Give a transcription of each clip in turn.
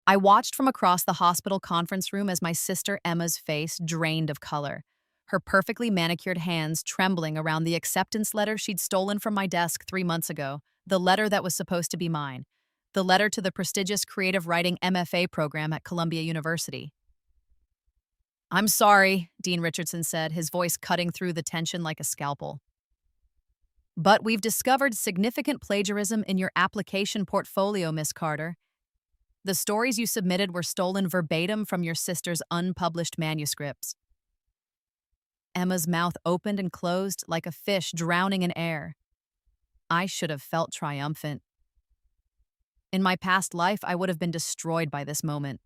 I watched from across the hospital conference room as my sister Emma's face drained of color, her perfectly manicured hands trembling around the acceptance letter she'd stolen from my desk 3 months ago, the letter that was supposed to be mine, the letter to the prestigious creative writing MFA program at Columbia University. "I'm sorry," Dean Richardson said, his voice cutting through the tension like a scalpel. "But we've discovered significant plagiarism in your application portfolio, Miss Carter. The stories you submitted were stolen verbatim from your sister's unpublished manuscripts." Emma's mouth opened and closed like a fish drowning in air. I should have felt triumphant. In my past life, I would have been destroyed by this moment.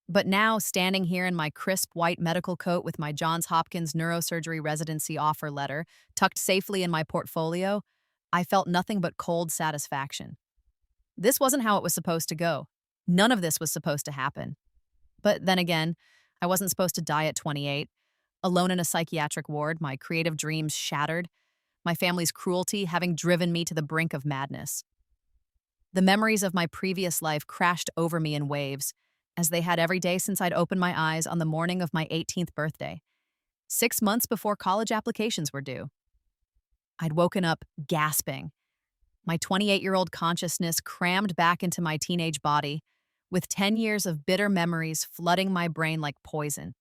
But now, standing here in my crisp white medical coat with my Johns Hopkins neurosurgery residency offer letter tucked safely in my portfolio, I felt nothing but cold satisfaction. This wasn't how it was supposed to go. None of this was supposed to happen. But then again, I wasn't supposed to die at 28. Alone in a psychiatric ward, my creative dreams shattered, my family's cruelty having driven me to the brink of madness. The memories of my previous life crashed over me in waves, as they had every day since I'd opened my eyes on the morning of my 18th birthday, 6 months before college applications were due. I'd woken up gasping, my 28-year-old consciousness crammed back into my teenage body, with 10 years of bitter memories flooding my brain like poison.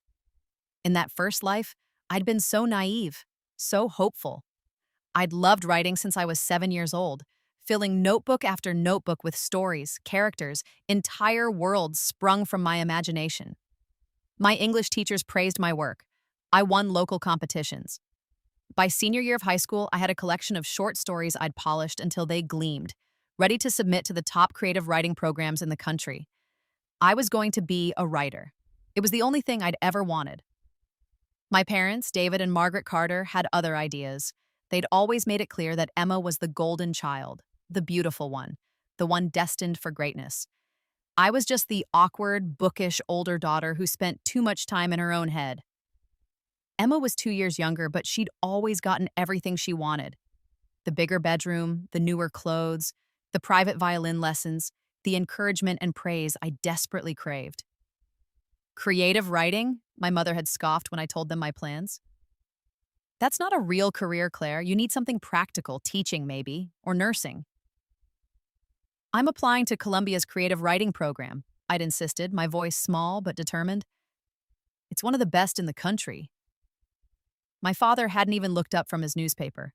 In that first life, I'd been so naive, so hopeful. I'd loved writing since I was 7 years old, filling notebook after notebook with stories, characters, entire worlds sprung from my imagination. My English teachers praised my work. I won local competitions. By senior year of high school, I had a collection of short stories I'd polished until they gleamed, ready to submit to the top creative writing programs in the country. I was going to be a writer. It was the only thing I'd ever wanted. My parents, David and Margaret Carter, had other ideas. They'd always made it clear that Emma was the golden child, the beautiful one, the one destined for greatness. I was just the awkward, bookish older daughter who spent too much time in her own head. Emma was 2 years younger, but she'd always gotten everything she wanted. The bigger bedroom, the newer clothes, the private violin lessons, the encouragement and praise I desperately craved. Creative writing? My mother had scoffed when I told them my plans. That's not a real career, Claire. You need something practical, teaching maybe, or nursing. I'm applying to Columbia's creative writing program, I'd insisted, my voice small but determined. It's one of the best in the country. My father hadn't even looked up from his newspaper.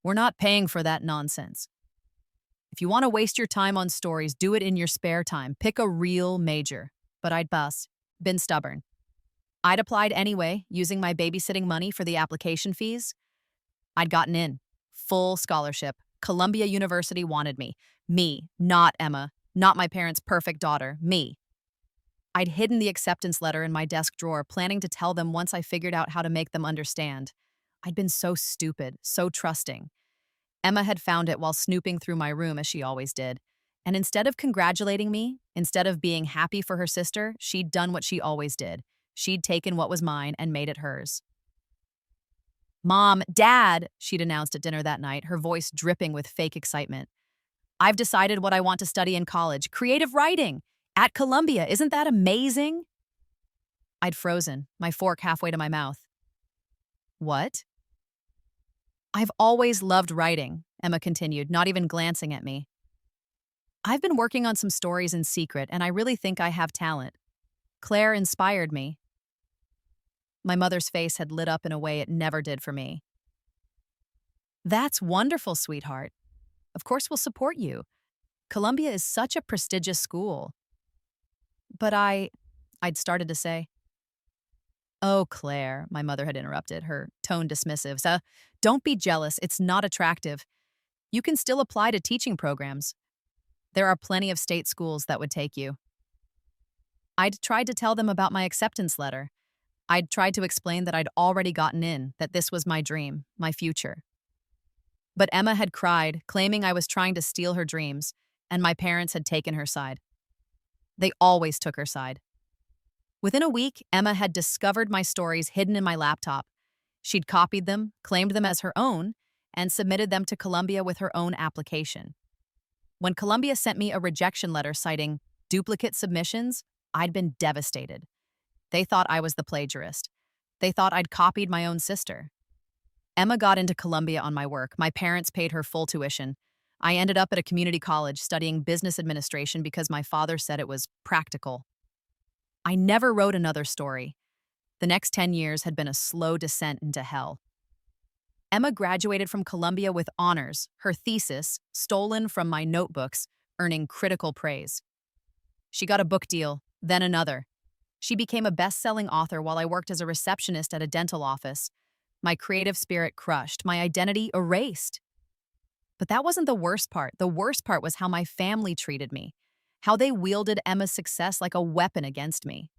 We're not paying for that nonsense. If you want to waste your time on stories, do it in your spare time. Pick a real major. But I'd been stubborn. I'd applied anyway, using my babysitting money for the application fees. I'd gotten in. Full scholarship. Columbia University wanted me. Me, not Emma. Not my parents' perfect daughter. Me. I'd hidden the acceptance letter in my desk drawer, planning to tell them once I figured out how to make them understand. I'd been so stupid, so trusting. Emma had found it while snooping through my room, as she always did. And instead of congratulating me, instead of being happy for her sister, she'd done what she always did. She'd taken what was mine and made it hers. "Mom, Dad," she'd announced at dinner that night, her voice dripping with fake excitement. "I've decided what I want to study in college. Creative writing! At Columbia, isn't that amazing?" I'd frozen, my fork halfway to my mouth. "What?" "I've always loved writing," Emma continued, not even glancing at me. "I've been working on some stories in secret, and I really think I have talent. Claire inspired me." My mother's face had lit up in a way it never did for me. "That's wonderful, sweetheart. Of course we'll support you. Columbia is such a prestigious school." "But I'd started to say. "Oh, Claire," my mother had interrupted, her tone dismissive. "So, don't be jealous. It's not attractive. You can still apply to teaching programs. There are plenty of state schools that would take you." I'd tried to tell them about my acceptance letter. I'd tried to explain that I'd already gotten in, that this was my dream, my future. But Emma had cried, claiming I was trying to steal her dreams, and my parents had taken her side. They always took her side. Within a week, Emma had discovered my stories hidden in my laptop. She'd copied them, claimed them as her own, and submitted them to Columbia with her own application. When Columbia sent me a rejection letter citing duplicate submissions, I'd been devastated. They thought I was the plagiarist. They thought I'd copied my own sister. Emma got into Columbia on my work. My parents paid her full tuition. I ended up at a community college studying business administration because my father said it was practical. I never wrote another story. The next 10 years had been a slow descent into hell. Emma graduated from Columbia with honors, her thesis, stolen from my notebooks, earning critical praise. She got a book deal, then another. She became a best-selling author while I worked as a receptionist at a dental office. My creative spirit crushed, my identity erased. But that wasn't the worst part. The worst part was how my family treated me, how they wielded Emma's success like a weapon against me.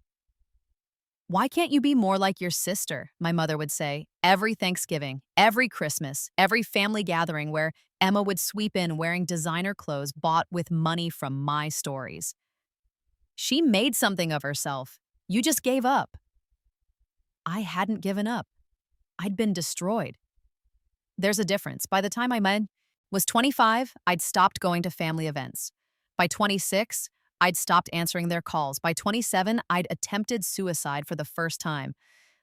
"Why can't you be more like your sister?" my mother would say, every Thanksgiving, every Christmas, every family gathering where Emma would sweep in wearing designer clothes bought with money from my stories. "She made something of herself. You just gave up." I hadn't given up. I'd been destroyed. There's a difference. By the time was 25, I'd stopped going to family events. By 26, I'd stopped answering their calls. By 27, I'd attempted suicide for the first time.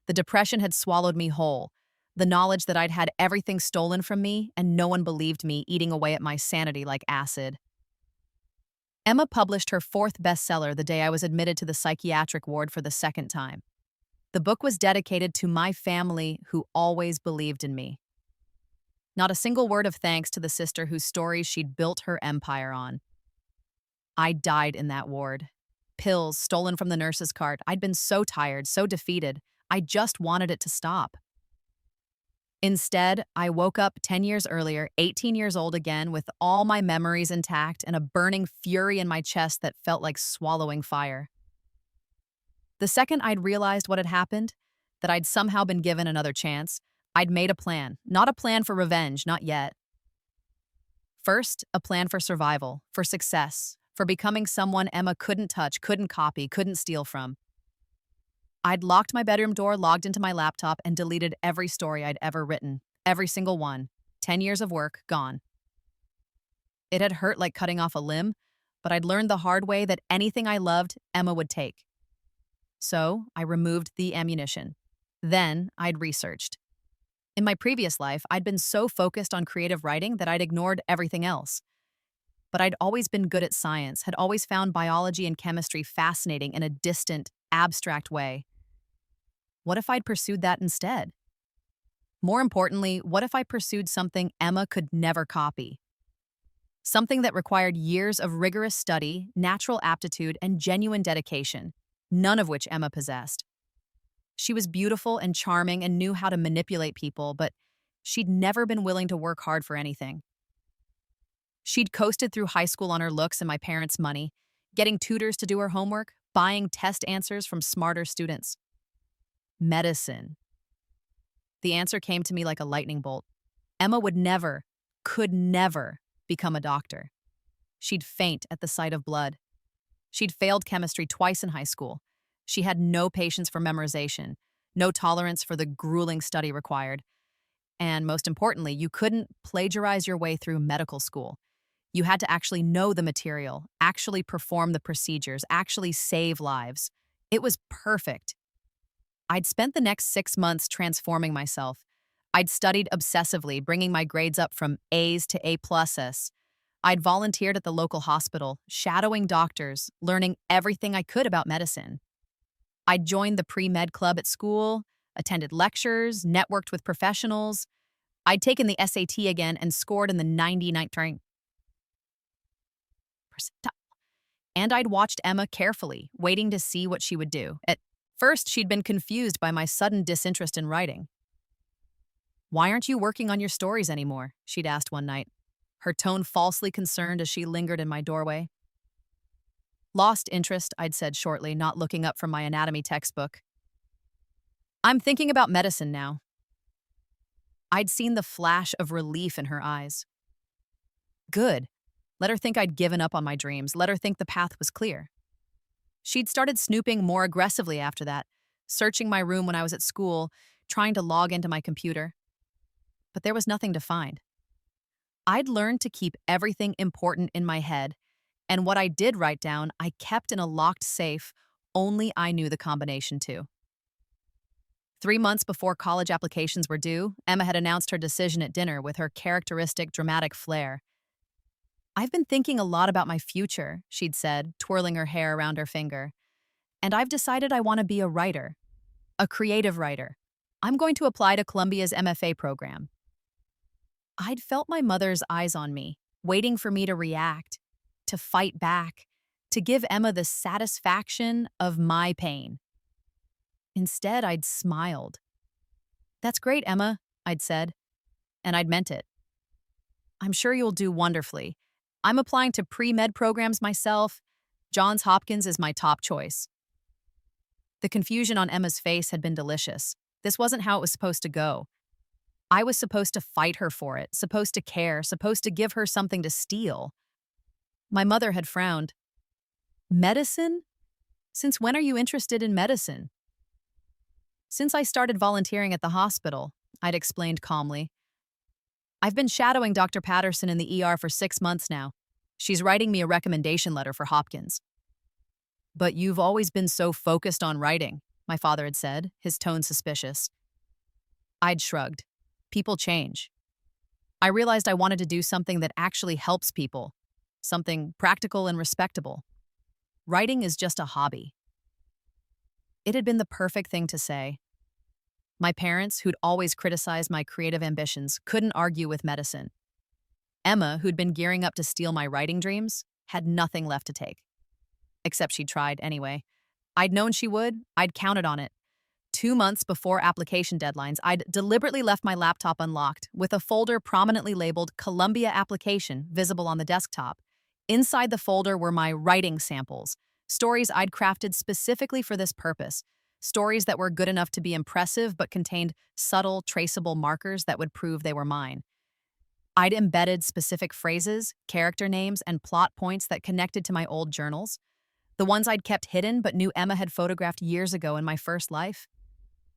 The depression had swallowed me whole. The knowledge that I'd had everything stolen from me and no one believed me, eating away at my sanity like acid. Emma published her fourth bestseller the day I was admitted to the psychiatric ward for the second time. The book was dedicated to my family who always believed in me. Not a single word of thanks to the sister whose stories she'd built her empire on. I died in that ward. Pills stolen from the nurse's cart. I'd been so tired, so defeated. I just wanted it to stop. Instead, I woke up 10 years earlier, 18 years old again, with all my memories intact and a burning fury in my chest that felt like swallowing fire. The second I'd realized what had happened, that I'd somehow been given another chance, I'd made a plan. Not a plan for revenge, not yet. First, a plan for survival, for success, for becoming someone Emma couldn't touch, couldn't copy, couldn't steal from. I'd locked my bedroom door, logged into my laptop, and deleted every story I'd ever written. Every single one. 10 years of work, gone. It had hurt like cutting off a limb, but I'd learned the hard way that anything I loved, Emma would take. So, I removed the ammunition. Then, I'd researched. In my previous life, I'd been so focused on creative writing that I'd ignored everything else. But I'd always been good at science, had always found biology and chemistry fascinating in a distant, abstract way. What if I'd pursued that instead? More importantly, what if I pursued something Emma could never copy? Something that required years of rigorous study, natural aptitude, and genuine dedication, none of which Emma possessed. She was beautiful and charming and knew how to manipulate people, but she'd never been willing to work hard for anything. She'd coasted through high school on her looks and my parents' money, getting tutors to do her homework, buying test answers from smarter students. Medicine. The answer came to me like a lightning bolt. Emma would never, could never become a doctor. She'd faint at the sight of blood. She'd failed chemistry twice in high school. She had no patience for memorization, no tolerance for the grueling study required. And most importantly, you couldn't plagiarize your way through medical school. You had to actually know the material, actually perform the procedures, actually save lives. It was perfect. I'd spent the next 6 months transforming myself. I'd studied obsessively, bringing my grades up from A's to A+s. I'd volunteered at the local hospital, shadowing doctors, learning everything I could about medicine. I'd joined the pre-med club at school, attended lectures, networked with professionals. I'd taken the SAT again and scored in the 99th rank. And I'd watched Emma carefully, waiting to see what she would do. At first, she'd been confused by my sudden disinterest in writing. "Why aren't you working on your stories anymore?" she'd asked one night, her tone falsely concerned as she lingered in my doorway. "Lost interest," I'd said shortly, not looking up from my anatomy textbook. "I'm thinking about medicine now." I'd seen the flash of relief in her eyes. Good. Let her think I'd given up on my dreams. Let her think the path was clear. She'd started snooping more aggressively after that, searching my room when I was at school, trying to log into my computer. But there was nothing to find. I'd learned to keep everything important in my head, And what I did write down, I kept in a locked safe. Only I knew the combination to. 3 months before college applications were due, Emma had announced her decision at dinner with her characteristic dramatic flair. "I've been thinking a lot about my future," she'd said, twirling her hair around her finger. "And I've decided I want to be a writer, a creative writer. I'm going to apply to Columbia's MFA program." I'd felt my mother's eyes on me, waiting for me to react, to fight back, to give Emma the satisfaction of my pain. Instead, I'd smiled. "That's great, Emma," I'd said, and I'd meant it. "I'm sure you'll do wonderfully. I'm applying to pre-med programs myself. Johns Hopkins is my top choice." The confusion on Emma's face had been delicious. This wasn't how it was supposed to go. I was supposed to fight her for it, supposed to care, supposed to give her something to steal. My mother had frowned. "Medicine? Since when are you interested in medicine?" "Since I started volunteering at the hospital," I'd explained calmly. "I've been shadowing Dr. Patterson in the ER for 6 months now. She's writing me a recommendation letter for Hopkins." "But you've always been so focused on writing," my father had said, his tone suspicious. I'd shrugged. People change. I realized I wanted to do something that actually helps people, something practical and respectable. Writing is just a hobby. It had been the perfect thing to say. My parents, who'd always criticized my creative ambitions, couldn't argue with medicine. Emma, who'd been gearing up to steal my writing dreams, had nothing left to take. Except she tried anyway. I'd known she would. I'd counted on it. 2 months before application deadlines, I'd deliberately left my laptop unlocked, with a folder prominently labeled Columbia Application visible on the desktop. Inside the folder were my writing samples, stories I'd crafted specifically for this purpose, stories that were good enough to be impressive but contained subtle, traceable markers that would prove they were mine. I'd embedded specific phrases, character names, and plot points that connected to my old journals, the ones I'd kept hidden but knew Emma had photographed years ago in my first life.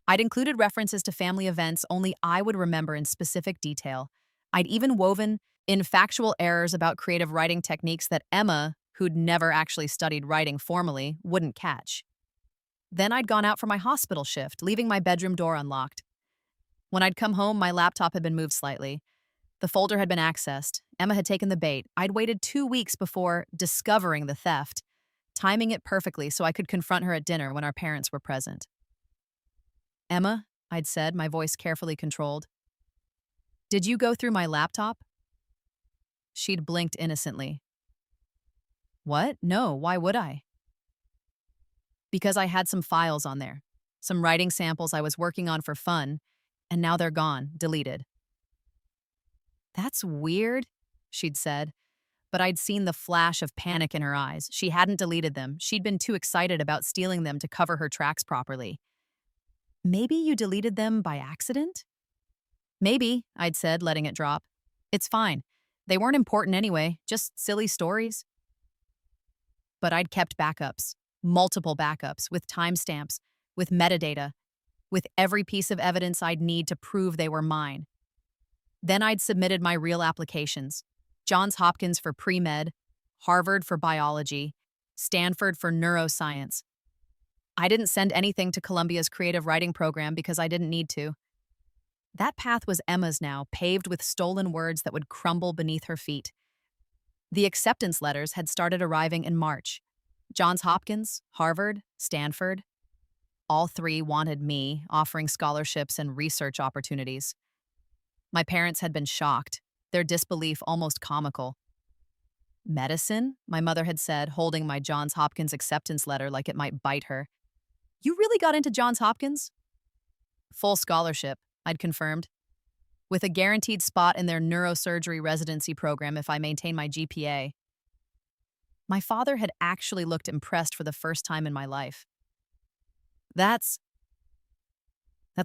I'd included references to family events only I would remember in specific detail. I'd even woven in factual errors about creative writing techniques that Emma, who'd never actually studied writing formally, wouldn't catch. Then I'd gone out for my hospital shift, leaving my bedroom door unlocked. When I'd come home, my laptop had been moved slightly. The folder had been accessed. Emma had taken the bait. I'd waited 2 weeks before discovering the theft, timing it perfectly so I could confront her at dinner when our parents were present. "Emma," I'd said, my voice carefully controlled, "did you go through my laptop?" She'd blinked innocently. "What? No, why would I?" "Because I had some files on there, some writing samples I was working on for fun, and now they're gone, deleted." "That's weird," she'd said, but I'd seen the flash of panic in her eyes. She hadn't deleted them. She'd been too excited about stealing them to cover her tracks properly. "Maybe you deleted them by accident?" "Maybe," I'd said, letting it drop. "It's fine. They weren't important anyway, just silly stories." But I'd kept backups, multiple backups, with timestamps, with metadata, with every piece of evidence I'd need to prove they were mine. Then I'd submitted my real applications: Johns Hopkins for pre-med, Harvard for biology, Stanford for neuroscience. I didn't send anything to Columbia's creative writing program because I didn't need to. That path was Emma's now, paved with stolen words that would crumble beneath her feet. The acceptance letters had started arriving in March. Johns Hopkins, Harvard, Stanford. All three wanted me, offering scholarships and research opportunities. My parents had been shocked, their disbelief almost comical. "Medicine?" my mother had said, holding my Johns Hopkins acceptance letter like it might bite her. "You really got into Johns Hopkins?" "Full scholarship," I'd confirmed, "with a guaranteed spot in their neurosurgery residency program if I maintain my GPA." My father had actually looked impressed for the first time in my life. That's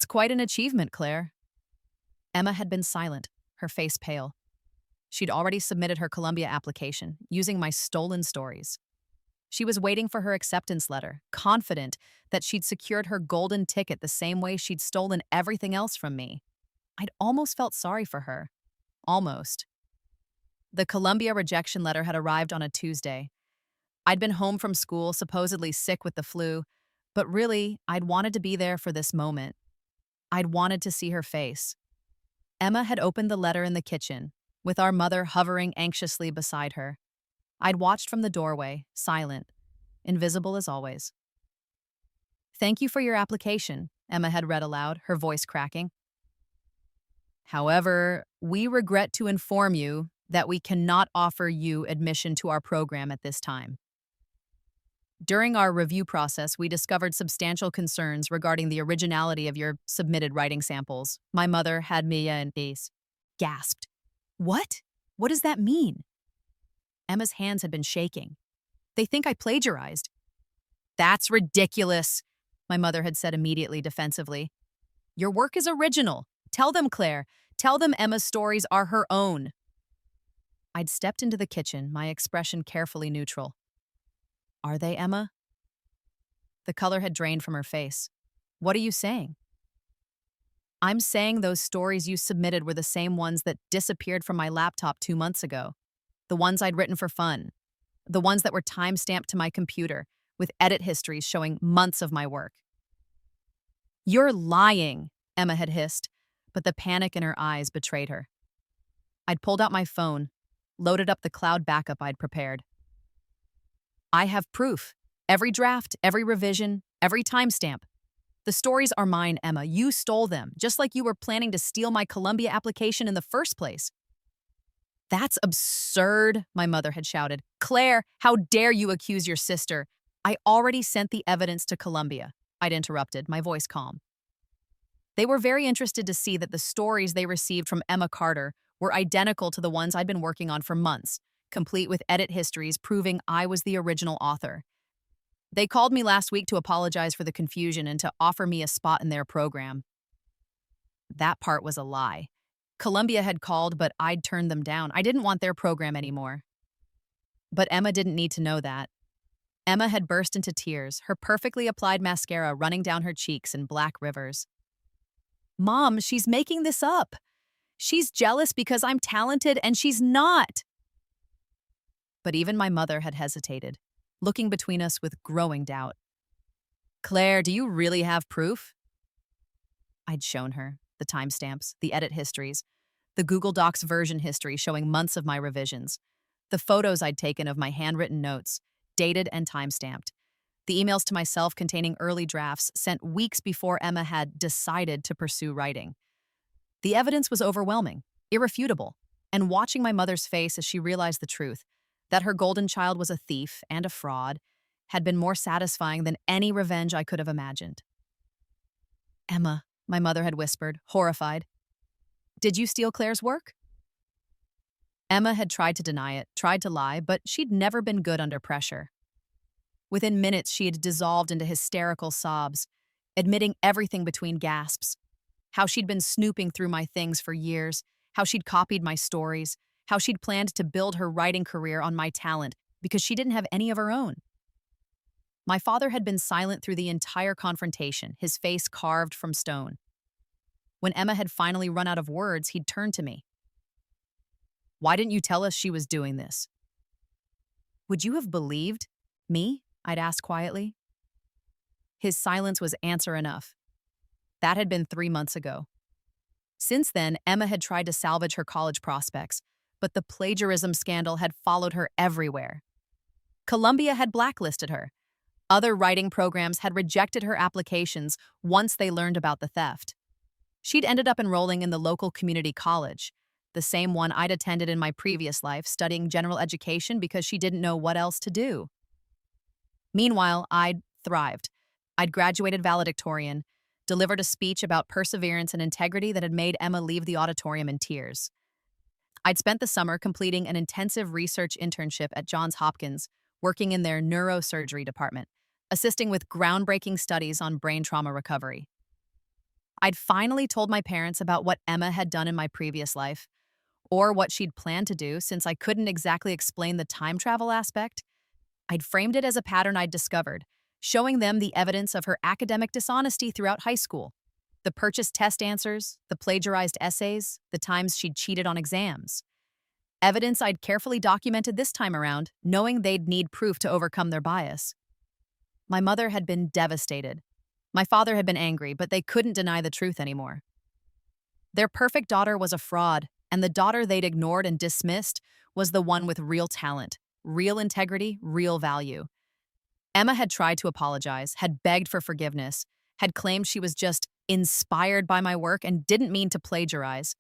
quite an achievement, Claire." Emma had been silent, her face pale. She'd already submitted her Columbia application, using my stolen stories. She was waiting for her acceptance letter, confident that she'd secured her golden ticket the same way she'd stolen everything else from me. I'd almost felt sorry for her. Almost. The Columbia rejection letter had arrived on a Tuesday. I'd been home from school, supposedly sick with the flu, but really, I'd wanted to be there for this moment. I'd wanted to see her face. Emma had opened the letter in the kitchen, with our mother hovering anxiously beside her. I'd watched from the doorway, silent, invisible as always. "Thank you for your application," Emma had read aloud, her voice cracking. "However, we regret to inform you that we cannot offer you admission to our program at this time. During our review process, we discovered substantial concerns regarding the originality of your submitted writing samples." My mother had Mia and Ace gasped. "What? What does that mean?" Emma's hands had been shaking. "They think I plagiarized." "That's ridiculous," my mother had said immediately defensively. "Your work is original. Tell them, Claire. Tell them Emma's stories are her own." I'd stepped into the kitchen, my expression carefully neutral. "Are they, Emma?" The color had drained from her face. "What are you saying?" "I'm saying those stories you submitted were the same ones that disappeared from my laptop 2 months ago. The ones I'd written for fun. The ones that were time-stamped to my computer, with edit histories showing months of my work." "You're lying," Emma had hissed, but the panic in her eyes betrayed her. I'd pulled out my phone, loaded up the cloud backup I'd prepared. "I have proof. Every draft, every revision, every timestamp. The stories are mine, Emma. You stole them, just like you were planning to steal my Columbia application in the first place." "That's absurd," my mother had shouted. "Claire, how dare you accuse your sister?" "I already sent the evidence to Columbia," I'd interrupted, my voice calm. They were very interested to see that the stories they received from Emma Carter were identical to the ones I'd been working on for months, complete with edit histories proving I was the original author. They called me last week to apologize for the confusion and to offer me a spot in their program. That part was a lie. Columbia had called, but I'd turned them down. I didn't want their program anymore. But Emma didn't need to know that. Emma had burst into tears, her perfectly applied mascara running down her cheeks in black rivers. "Mom, she's making this up. She's jealous because I'm talented and she's not." But even my mother had hesitated, looking between us with growing doubt. "Claire, do you really have proof?" I'd shown her the timestamps, the edit histories, the Google Docs version history showing months of my revisions, the photos I'd taken of my handwritten notes, dated and timestamped, the emails to myself containing early drafts sent weeks before Emma had decided to pursue writing. The evidence was overwhelming, irrefutable, and watching my mother's face as she realized the truth, that her golden child was a thief and a fraud, had been more satisfying than any revenge I could have imagined. "Emma," my mother had whispered, horrified, "did you steal Claire's work?" Emma had tried to deny it, tried to lie, but she'd never been good under pressure. Within minutes, she had dissolved into hysterical sobs, admitting everything between gasps. How she'd been snooping through my things for years, how she'd copied my stories, how she'd planned to build her writing career on my talent because she didn't have any of her own. My father had been silent through the entire confrontation, his face carved from stone. When Emma had finally run out of words, he'd turned to me. "Why didn't you tell us she was doing this?" "Would you have believed me?" I'd asked quietly. His silence was answer enough. That had been 3 months ago. Since then, Emma had tried to salvage her college prospects, but the plagiarism scandal had followed her everywhere. Columbia had blacklisted her. Other writing programs had rejected her applications once they learned about the theft. She'd ended up enrolling in the local community college, the same one I'd attended in my previous life, studying general education because she didn't know what else to do. Meanwhile, I'd thrived. I'd graduated valedictorian, delivered a speech about perseverance and integrity that had made Emma leave the auditorium in tears. I'd spent the summer completing an intensive research internship at Johns Hopkins, working in their neurosurgery department, assisting with groundbreaking studies on brain trauma recovery. I'd finally told my parents about what Emma had done in my previous life, or what she'd planned to do since I couldn't exactly explain the time travel aspect. I'd framed it as a pattern I'd discovered, showing them the evidence of her academic dishonesty throughout high school. The purchased test answers, the plagiarized essays, the times she'd cheated on exams. Evidence I'd carefully documented this time around, knowing they'd need proof to overcome their bias. My mother had been devastated. My father had been angry, but they couldn't deny the truth anymore. Their perfect daughter was a fraud, and the daughter they'd ignored and dismissed was the one with real talent, real integrity, real value. Emma had tried to apologize, had begged for forgiveness, had claimed she was just inspired by my work and didn't mean to plagiarize.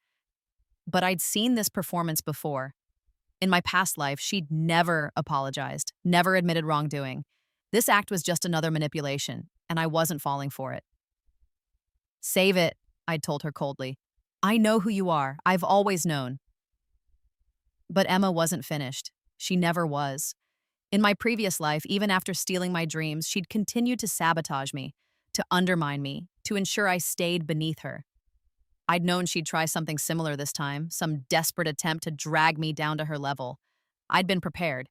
But I'd seen this performance before. In my past life, she'd never apologized, never admitted wrongdoing. This act was just another manipulation, and I wasn't falling for it. "Save it," I'd told her coldly. "I know who you are. I've always known." But Emma wasn't finished. She never was. In my previous life, even after stealing my dreams, she'd continued to sabotage me, to undermine me, to ensure I stayed beneath her. I'd known she'd try something similar this time, some desperate attempt to drag me down to her level. I'd been prepared.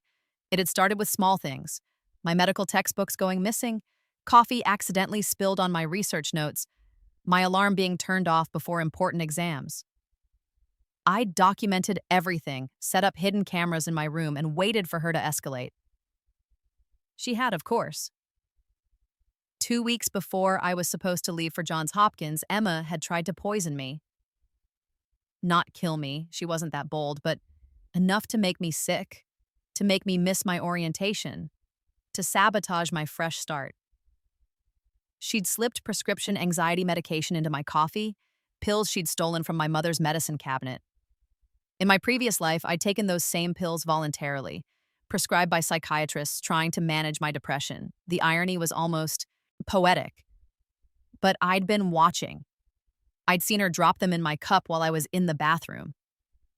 It had started with small things. My medical textbooks going missing, coffee accidentally spilled on my research notes, my alarm being turned off before important exams. I'd documented everything, set up hidden cameras in my room, and waited for her to escalate. She had, of course. 2 weeks before I was supposed to leave for Johns Hopkins, Emma had tried to poison me. Not kill me, she wasn't that bold, but enough to make me sick, to make me miss my orientation, to sabotage my fresh start. She'd slipped prescription anxiety medication into my coffee, pills she'd stolen from my mother's medicine cabinet. In my previous life, I'd taken those same pills voluntarily, prescribed by psychiatrists trying to manage my depression. The irony was almost poetic. But I'd been watching. I'd seen her drop them in my cup while I was in the bathroom.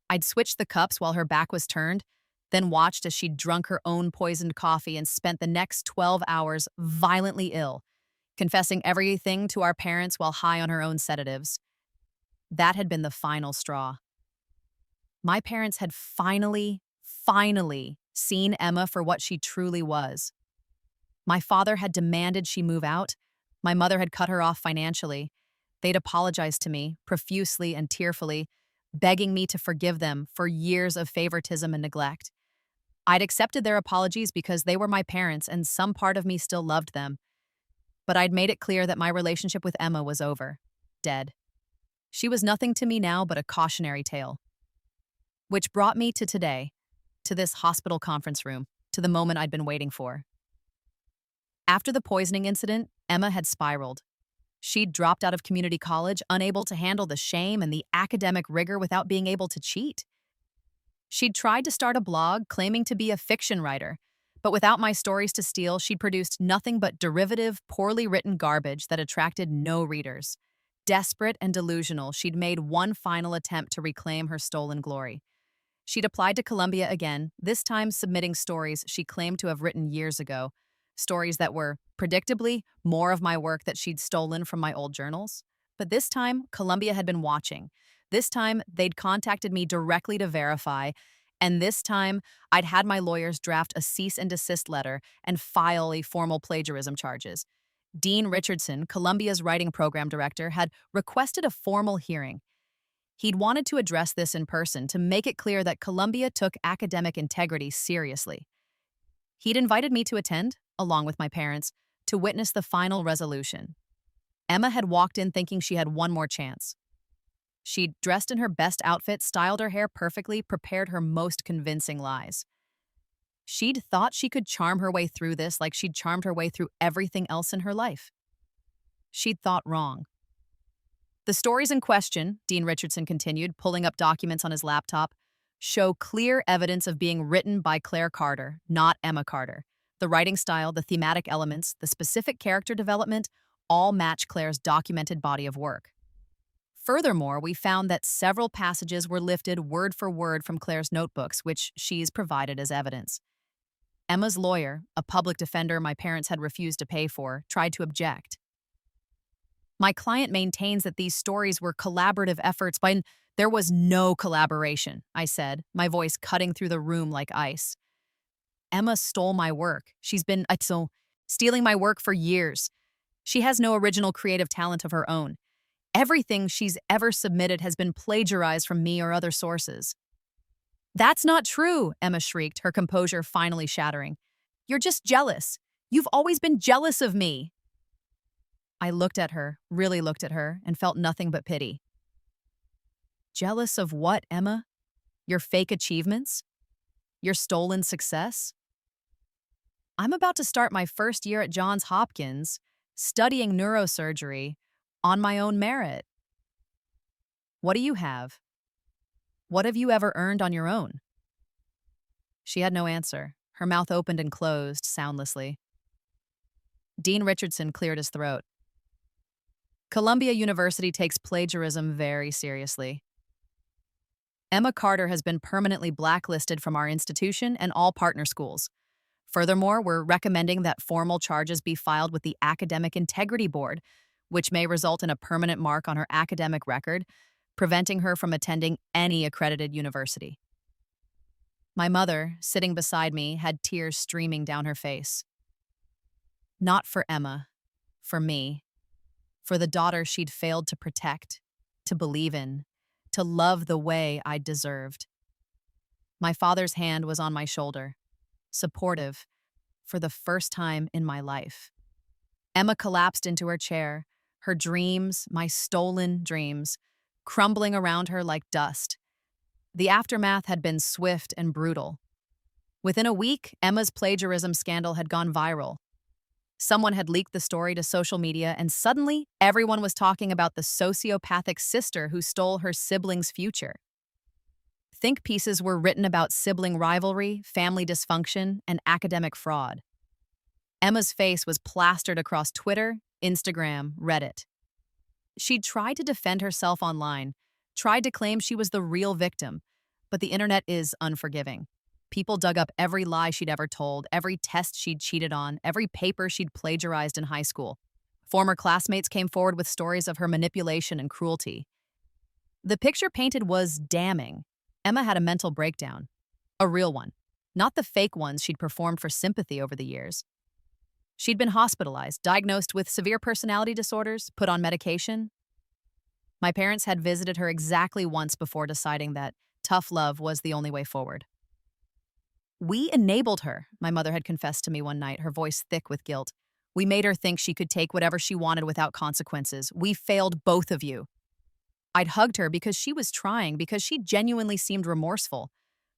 I'd switched the cups while her back was turned, then watched as she'd drunk her own poisoned coffee and spent the next 12 hours violently ill, confessing everything to our parents while high on her own sedatives. That had been the final straw. My parents had finally seen Emma for what she truly was. My father had demanded she move out. My mother had cut her off financially. They'd apologized to me, profusely and tearfully, begging me to forgive them for years of favoritism and neglect. I'd accepted their apologies because they were my parents and some part of me still loved them. But I'd made it clear that my relationship with Emma was over, dead. She was nothing to me now but a cautionary tale. Which brought me to today, to this hospital conference room, to the moment I'd been waiting for. After the poisoning incident, Emma had spiraled. She'd dropped out of community college, unable to handle the shame and the academic rigor without being able to cheat. She'd tried to start a blog claiming to be a fiction writer, but without my stories to steal, she'd produced nothing but derivative, poorly written garbage that attracted no readers. Desperate and delusional, she'd made one final attempt to reclaim her stolen glory. She'd applied to Columbia again, this time submitting stories she claimed to have written years ago, stories that were, predictably, more of my work that she'd stolen from my old journals. But this time, Columbia had been watching. This time, they'd contacted me directly to verify, and this time, I'd had my lawyers draft a cease and desist letter and file a formal plagiarism charges. Dean Richardson, Columbia's writing program director, had requested a formal hearing. He'd wanted to address this in person to make it clear that Columbia took academic integrity seriously. He'd invited me to attend, along with my parents, to witness the final resolution. Emma had walked in thinking she had one more chance. She'd dressed in her best outfit, styled her hair perfectly, prepared her most convincing lies. She'd thought she could charm her way through this like she'd charmed her way through everything else in her life. She'd thought wrong. The stories in question, Dean Richardson continued, pulling up documents on his laptop, show clear evidence of being written by Claire Carter, not Emma Carter. The writing style, the thematic elements, the specific character development, all match Claire's documented body of work. Furthermore, we found that several passages were lifted word for word from Claire's notebooks, which she's provided as evidence. Emma's lawyer, a public defender my parents had refused to pay for, tried to object. My client maintains that these stories were collaborative efforts, but there was no collaboration, I said, my voice cutting through the room like ice. Emma stole my work. She's been stealing my work for years. She has no original creative talent of her own. Everything she's ever submitted has been plagiarized from me or other sources. That's not true, Emma shrieked, her composure finally shattering. You're just jealous. You've always been jealous of me. I looked at her, really looked at her, and felt nothing but pity. Jealous of what, Emma? Your fake achievements? Your stolen success? I'm about to start my first year at Johns Hopkins, studying neurosurgery, on my own merit. What do you have? What have you ever earned on your own? She had no answer. Her mouth opened and closed soundlessly. Dean Richardson cleared his throat. Columbia University takes plagiarism very seriously. Emma Carter has been permanently blacklisted from our institution and all partner schools. Furthermore, we're recommending that formal charges be filed with the Academic Integrity Board, which may result in a permanent mark on her academic record, preventing her from attending any accredited university. My mother, sitting beside me, had tears streaming down her face. Not for Emma, for me, for the daughter she'd failed to protect, to believe in, to love the way I'd deserved. My father's hand was on my shoulder, supportive, for the first time in my life. Emma collapsed into her chair, her dreams, my stolen dreams, crumbling around her like dust. The aftermath had been swift and brutal. Within a week, Emma's plagiarism scandal had gone viral. Someone had leaked the story to social media, and suddenly, everyone was talking about the sociopathic sister who stole her sibling's future. Think pieces were written about sibling rivalry, family dysfunction, and academic fraud. Emma's face was plastered across Twitter, Instagram, Reddit. She'd tried to defend herself online, tried to claim she was the real victim, but the internet is unforgiving. People dug up every lie she'd ever told, every test she'd cheated on, every paper she'd plagiarized in high school. Former classmates came forward with stories of her manipulation and cruelty. The picture painted was damning. Emma had a mental breakdown. A real one. Not the fake ones she'd performed for sympathy over the years. She'd been hospitalized, diagnosed with severe personality disorders, put on medication. My parents had visited her exactly once before deciding that tough love was the only way forward. We enabled her, my mother had confessed to me one night, her voice thick with guilt. We made her think she could take whatever she wanted without consequences. We failed both of you. I'd hugged her because she was trying, because she genuinely seemed remorseful.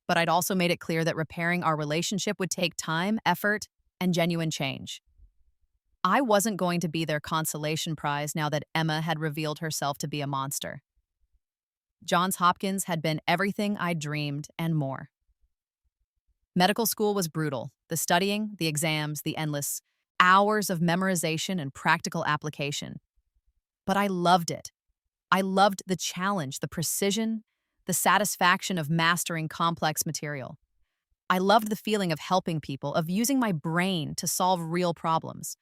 But I'd also made it clear that repairing our relationship would take time, effort, and genuine change. I wasn't going to be their consolation prize now that Emma had revealed herself to be a monster. Johns Hopkins had been everything I dreamed and more. Medical school was brutal. The studying, the exams, the endless hours of memorization and practical application. But I loved it. I loved the challenge, the precision, the satisfaction of mastering complex material. I loved the feeling of helping people, of using my brain to solve real problems.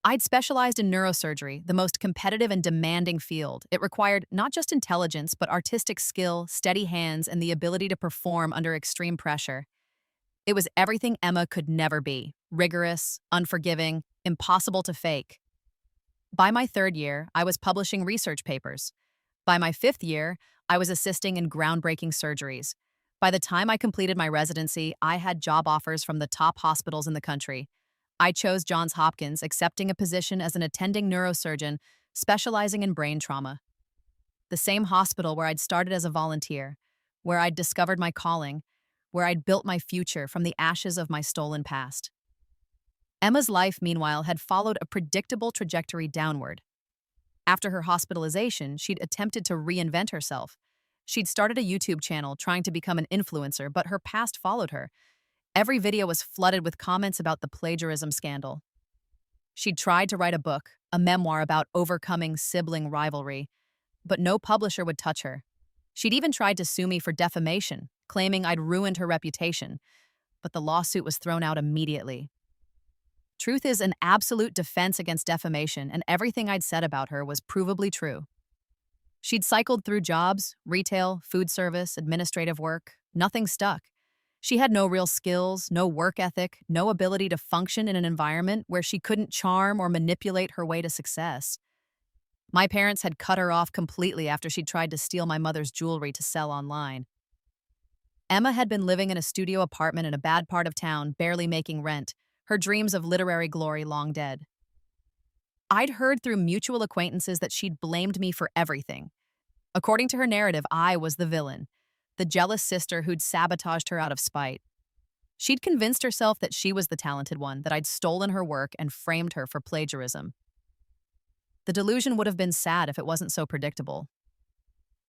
I'd specialized in neurosurgery, the most competitive and demanding field. It required not just intelligence, but artistic skill, steady hands, and the ability to perform under extreme pressure. It was everything Emma could never be: rigorous, unforgiving, impossible to fake. By my third year, I was publishing research papers. By my fifth year, I was assisting in groundbreaking surgeries. By the time I completed my residency, I had job offers from the top hospitals in the country. I chose Johns Hopkins, accepting a position as an attending neurosurgeon specializing in brain trauma. The same hospital where I'd started as a volunteer, where I'd discovered my calling, where I'd built my future from the ashes of my stolen past. Emma's life, meanwhile, had followed a predictable trajectory downward. After her hospitalization, she'd attempted to reinvent herself. She'd started a YouTube channel trying to become an influencer, but her past followed her. Every video was flooded with comments about the plagiarism scandal. She'd tried to write a book, a memoir about overcoming sibling rivalry, but no publisher would touch her. She'd even tried to sue me for defamation, claiming I'd ruined her reputation, but the lawsuit was thrown out immediately. Truth is an absolute defense against defamation, and everything I'd said about her was provably true. She'd cycled through jobs, retail, food service, administrative work. Nothing stuck. She had no real skills, no work ethic, no ability to function in an environment where she couldn't charm or manipulate her way to success. My parents had cut her off completely after she'd tried to steal my mother's jewelry to sell online. Emma had been living in a studio apartment in a bad part of town, barely making rent, her dreams of literary glory long dead. I'd heard through mutual acquaintances that she'd blamed me for everything. According to her narrative, I was the villain, the jealous sister who'd sabotaged her out of spite. She'd convinced herself that she was the talented one, that I'd stolen her work and framed her for plagiarism. The delusion would have been sad if it wasn't so predictable.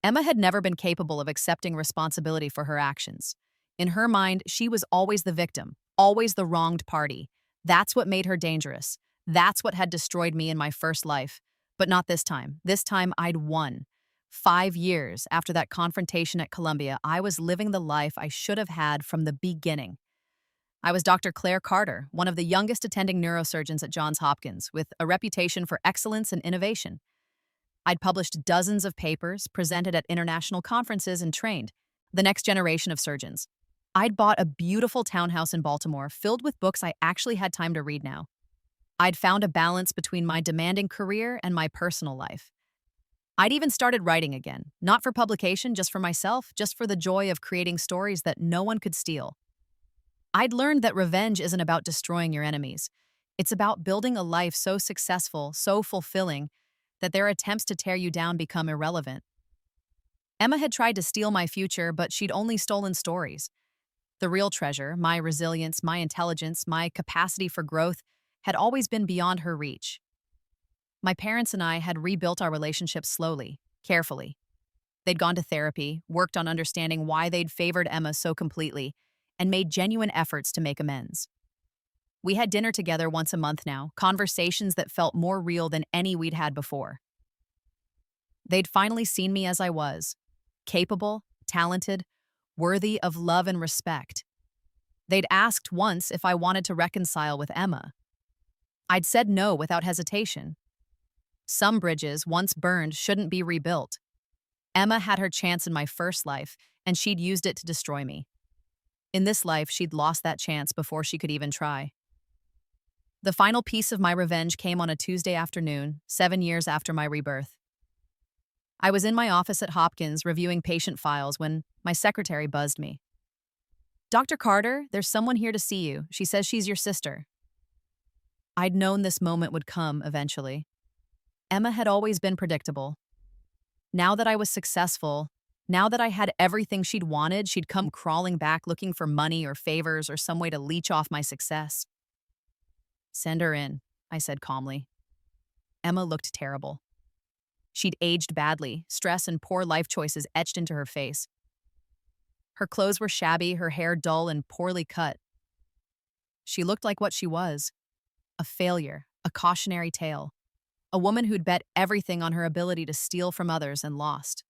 Emma had never been capable of accepting responsibility for her actions. In her mind, she was always the victim, always the wronged party. That's what made her dangerous. That's what had destroyed me in my first life. But not this time. This time, I'd won. 5 years after that confrontation at Columbia, I was living the life I should have had from the beginning. I was Dr. Claire Carter, one of the youngest attending neurosurgeons at Johns Hopkins, with a reputation for excellence and innovation. I'd published dozens of papers, presented at international conferences, and trained the next generation of surgeons. I'd bought a beautiful townhouse in Baltimore filled with books I actually had time to read now. I'd found a balance between my demanding career and my personal life. I'd even started writing again, not for publication, just for myself, just for the joy of creating stories that no one could steal. I'd learned that revenge isn't about destroying your enemies. It's about building a life so successful, so fulfilling, that their attempts to tear you down become irrelevant. Emma had tried to steal my future, but she'd only stolen stories. The real treasure, my resilience, my intelligence, my capacity for growth, had always been beyond her reach. My parents and I had rebuilt our relationship slowly, carefully. They'd gone to therapy, worked on understanding why they'd favored Emma so completely, and made genuine efforts to make amends. We had dinner together once a month now, conversations that felt more real than any we'd had before. They'd finally seen me as I was, capable, talented, worthy of love and respect. They'd asked once if I wanted to reconcile with Emma. I'd said no without hesitation. Some bridges, once burned, shouldn't be rebuilt. Emma had her chance in my first life, and she'd used it to destroy me. In this life, she'd lost that chance before she could even try. The final piece of my revenge came on a Tuesday afternoon, 7 years after my rebirth. I was in my office at Hopkins reviewing patient files when my secretary buzzed me. "Dr. Carter, there's someone here to see you. She says she's your sister." I'd known this moment would come eventually. Emma had always been predictable. Now that I was successful, now that I had everything she'd wanted, she'd come crawling back looking for money or favors or some way to leech off my success. "Send her in," I said calmly. Emma looked terrible. She'd aged badly, stress and poor life choices etched into her face. Her clothes were shabby, her hair dull and poorly cut. She looked like what she was, a failure, a cautionary tale, a woman who'd bet everything on her ability to steal from others and lost.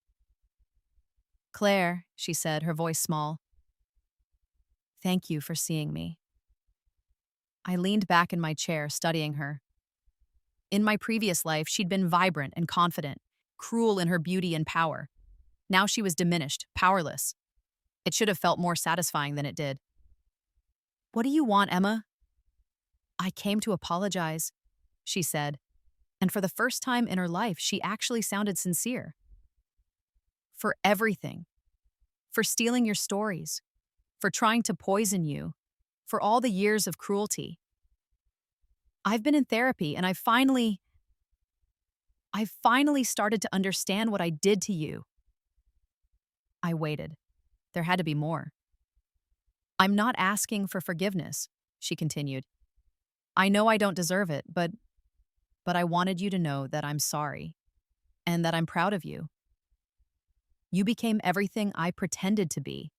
"Claire," she said, her voice small. "Thank you for seeing me." I leaned back in my chair, studying her. In my previous life, she'd been vibrant and confident, cruel in her beauty and power. Now she was diminished, powerless. It should have felt more satisfying than it did. "What do you want, Emma?" "I came to apologize," she said, and for the first time in her life, she actually sounded sincere. "For everything. For stealing your stories. For trying to poison you. For all the years of cruelty. I've been in therapy and I've finally started to understand what I did to you." I waited. There had to be more. "I'm not asking for forgiveness," she continued. "I know I don't deserve it, but I wanted you to know that I'm sorry and that I'm proud of you. You became everything I pretended to be.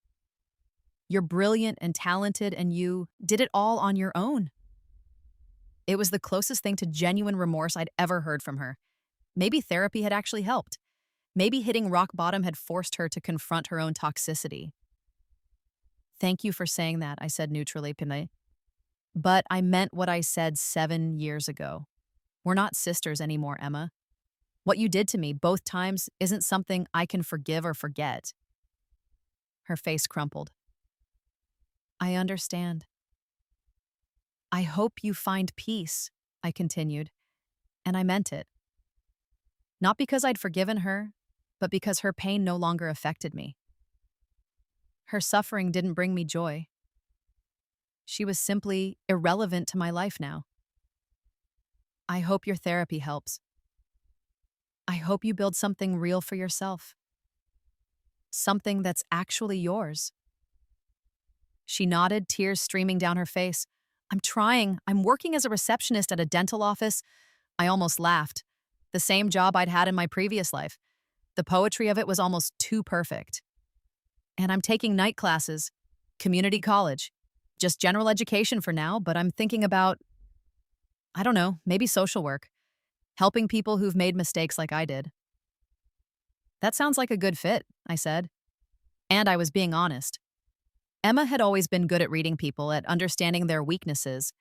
You're brilliant and talented, and you did it all on your own." It was the closest thing to genuine remorse I'd ever heard from her. Maybe therapy had actually helped. Maybe hitting rock bottom had forced her to confront her own toxicity. "Thank you for saying that," I said neutrally, "but I meant what I said 7 years ago. We're not sisters anymore, Emma. What you did to me both times isn't something I can forgive or forget." Her face crumpled. "I understand. I hope you find peace," I continued, and I meant it. Not because I'd forgiven her, but because her pain no longer affected me. Her suffering didn't bring me joy. She was simply irrelevant to my life now. I hope your therapy helps. I hope you build something real for yourself. Something that's actually yours. She nodded, tears streaming down her face. I'm trying. I'm working as a receptionist at a dental office. I almost laughed. The same job I'd had in my previous life. The poetry of it was almost too perfect. And I'm taking night classes, community college, just general education for now, but I'm thinking about, I don't know, maybe social work, helping people who've made mistakes like I did. That sounds like a good fit, I said. And I was being honest. Emma had always been good at reading people, at understanding their weaknesses.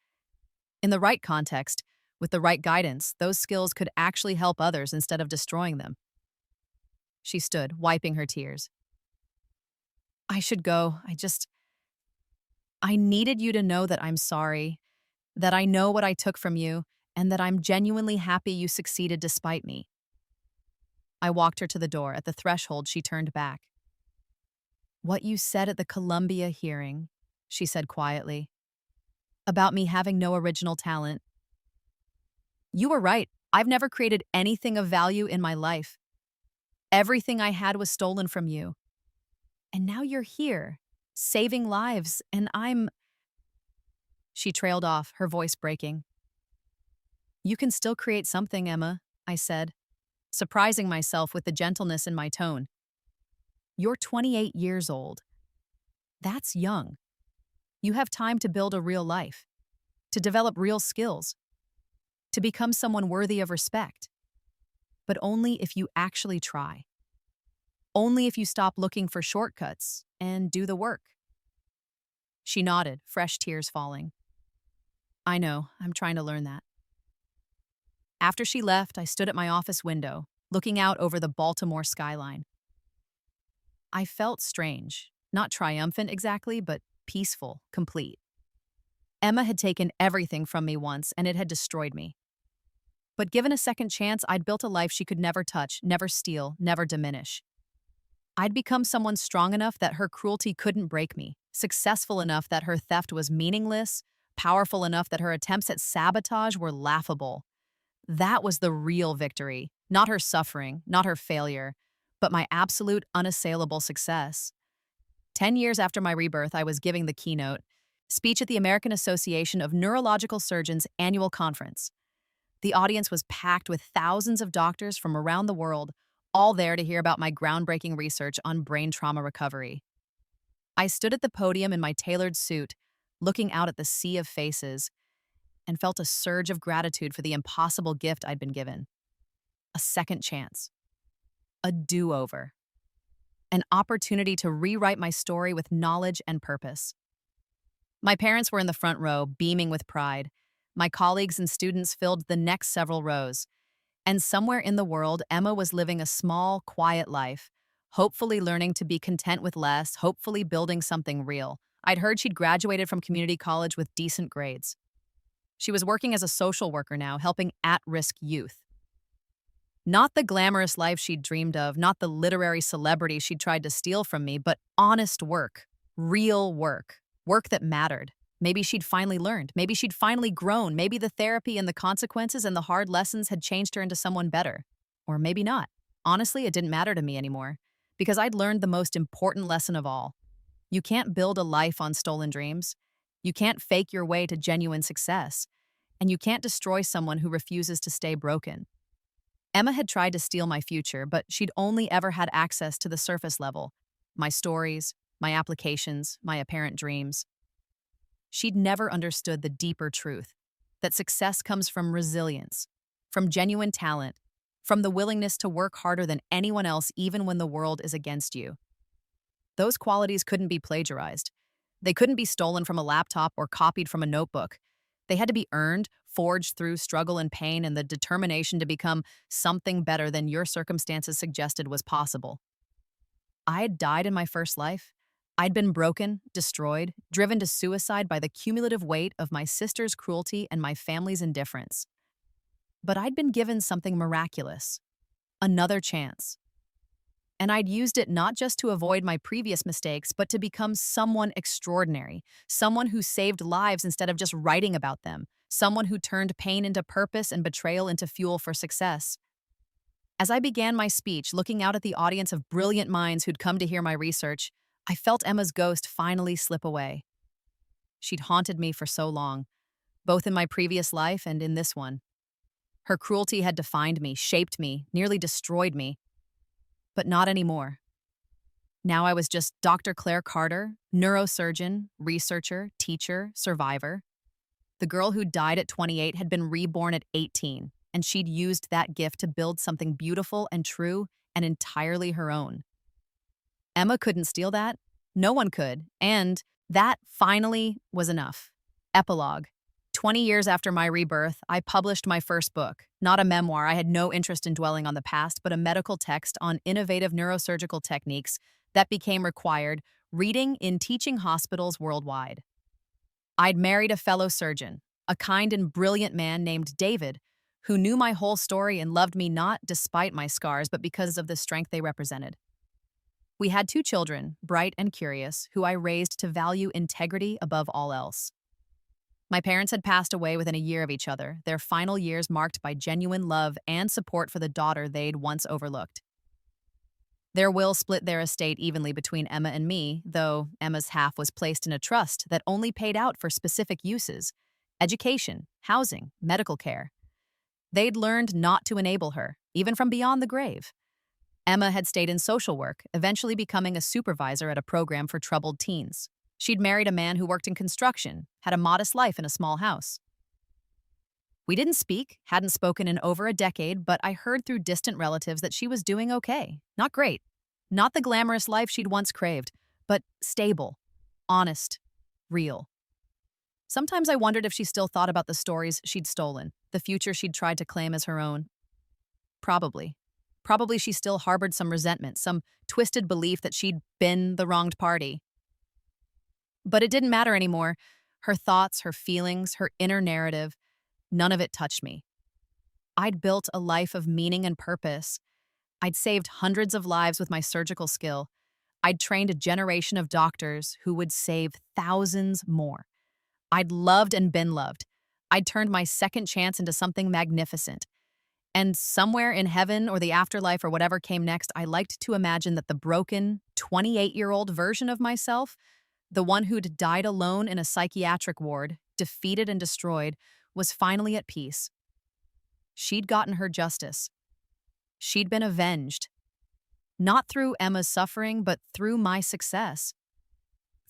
In the right context, with the right guidance, those skills could actually help others instead of destroying them. She stood, wiping her tears. I should go. I needed you to know that I'm sorry, that I know what I took from you, and that I'm genuinely happy you succeeded despite me. I walked her to the door. At the threshold, she turned back. What you said at the Columbia hearing, she said quietly, about me having no original talent. You were right. I've never created anything of value in my life. Everything I had was stolen from you. And now you're here, saving lives, and I'm... She trailed off, her voice breaking. You can still create something, Emma, I said, surprising myself with the gentleness in my tone. You're 28 years old. That's young. You have time to build a real life, to develop real skills, to become someone worthy of respect. But only if you actually try. Only if you stop looking for shortcuts and do the work. She nodded, fresh tears falling. I know, I'm trying to learn that. After she left, I stood at my office window, looking out over the Baltimore skyline. I felt strange, not triumphant exactly, but peaceful, complete. Emma had taken everything from me once, and it had destroyed me. But given a second chance, I'd built a life she could never touch, never steal, never diminish. I'd become someone strong enough that her cruelty couldn't break me, successful enough that her theft was meaningless, powerful enough that her attempts at sabotage were laughable. That was the real victory, not her suffering, not her failure, but my absolute unassailable success. 10 years after my rebirth, I was giving the keynote speech at the American Association of Neurological Surgeons annual conference. The audience was packed with thousands of doctors from around the world, all there to hear about my groundbreaking research on brain trauma recovery. I stood at the podium in my tailored suit, looking out at the sea of faces, and felt a surge of gratitude for the impossible gift I'd been given. A second chance. A do-over. An opportunity to rewrite my story with knowledge and purpose. My parents were in the front row, beaming with pride. My colleagues and students filled the next several rows. And somewhere in the world, Emma was living a small, quiet life, hopefully learning to be content with less, hopefully building something real. I'd heard she'd graduated from community college with decent grades. She was working as a social worker now, helping at-risk youth. Not the glamorous life she'd dreamed of, not the literary celebrity she'd tried to steal from me, but honest work, real work, work that mattered. Maybe she'd finally learned, maybe she'd finally grown, maybe the therapy and the consequences and the hard lessons had changed her into someone better. Or maybe not. Honestly, it didn't matter to me anymore, because I'd learned the most important lesson of all. You can't build a life on stolen dreams. You can't fake your way to genuine success. And you can't destroy someone who refuses to stay broken. Emma had tried to steal my future, but she'd only ever had access to the surface level. My stories, my applications, my apparent dreams. She'd never understood the deeper truth, that success comes from resilience, from genuine talent, from the willingness to work harder than anyone else even when the world is against you. Those qualities couldn't be plagiarized. They couldn't be stolen from a laptop or copied from a notebook. They had to be earned, forged through struggle and pain and the determination to become something better than your circumstances suggested was possible. I had died in my first life. I'd been broken, destroyed, driven to suicide by the cumulative weight of my sister's cruelty and my family's indifference. But I'd been given something miraculous. Another chance. And I'd used it not just to avoid my previous mistakes, but to become someone extraordinary, someone who saved lives instead of just writing about them, someone who turned pain into purpose and betrayal into fuel for success. As I began my speech, looking out at the audience of brilliant minds who'd come to hear my research, I felt Emma's ghost finally slip away. She'd haunted me for so long, both in my previous life and in this one. Her cruelty had defined me, shaped me, nearly destroyed me. But not anymore. Now I was just Dr. Claire Carter, neurosurgeon, researcher, teacher, survivor. The girl who died at 28 had been reborn at 18, and she'd used that gift to build something beautiful and true and entirely her own. Emma couldn't steal that. No one could. And that finally was enough. Epilogue. 20 years after my rebirth, I published my first book. Not a memoir, I had no interest in dwelling on the past, but a medical text on innovative neurosurgical techniques that became required reading in teaching hospitals worldwide. I'd married a fellow surgeon, a kind and brilliant man named David, who knew my whole story and loved me not despite my scars, but because of the strength they represented. We had 2 children, bright and curious, who I raised to value integrity above all else. My parents had passed away within a year of each other, their final years marked by genuine love and support for the daughter they'd once overlooked. Their will split their estate evenly between Emma and me, though Emma's half was placed in a trust that only paid out for specific uses: education, housing, medical care. They'd learned not to enable her, even from beyond the grave. Emma had stayed in social work, eventually becoming a supervisor at a program for troubled teens. She'd married a man who worked in construction, had a modest life in a small house. We didn't speak, hadn't spoken in over a decade, but I heard through distant relatives that she was doing okay. Not great. Not the glamorous life she'd once craved, but stable, honest, real. Sometimes I wondered if she still thought about the stories she'd stolen, the future she'd tried to claim as her own. Probably. Probably she still harbored some resentment, some twisted belief that she'd been the wronged party. But it didn't matter anymore. Her thoughts, her feelings, her inner narrative, none of it touched me. I'd built a life of meaning and purpose. I'd saved hundreds of lives with my surgical skill. I'd trained a generation of doctors who would save thousands more. I'd loved and been loved. I'd turned my second chance into something magnificent. And somewhere in heaven or the afterlife or whatever came next, I liked to imagine that the broken, 28-year-old version of myself, the one who'd died alone in a psychiatric ward, defeated and destroyed, was finally at peace. She'd gotten her justice. She'd been avenged. Not through Emma's suffering, but through my success.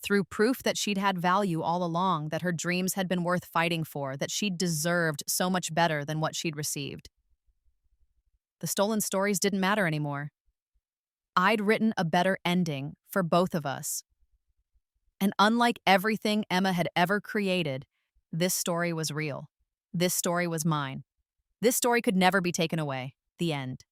Through proof that she'd had value all along, that her dreams had been worth fighting for, that she'd deserved so much better than what she'd received. The stolen stories didn't matter anymore. I'd written a better ending for both of us. And unlike everything Emma had ever created, this story was real. This story was mine. This story could never be taken away. The end.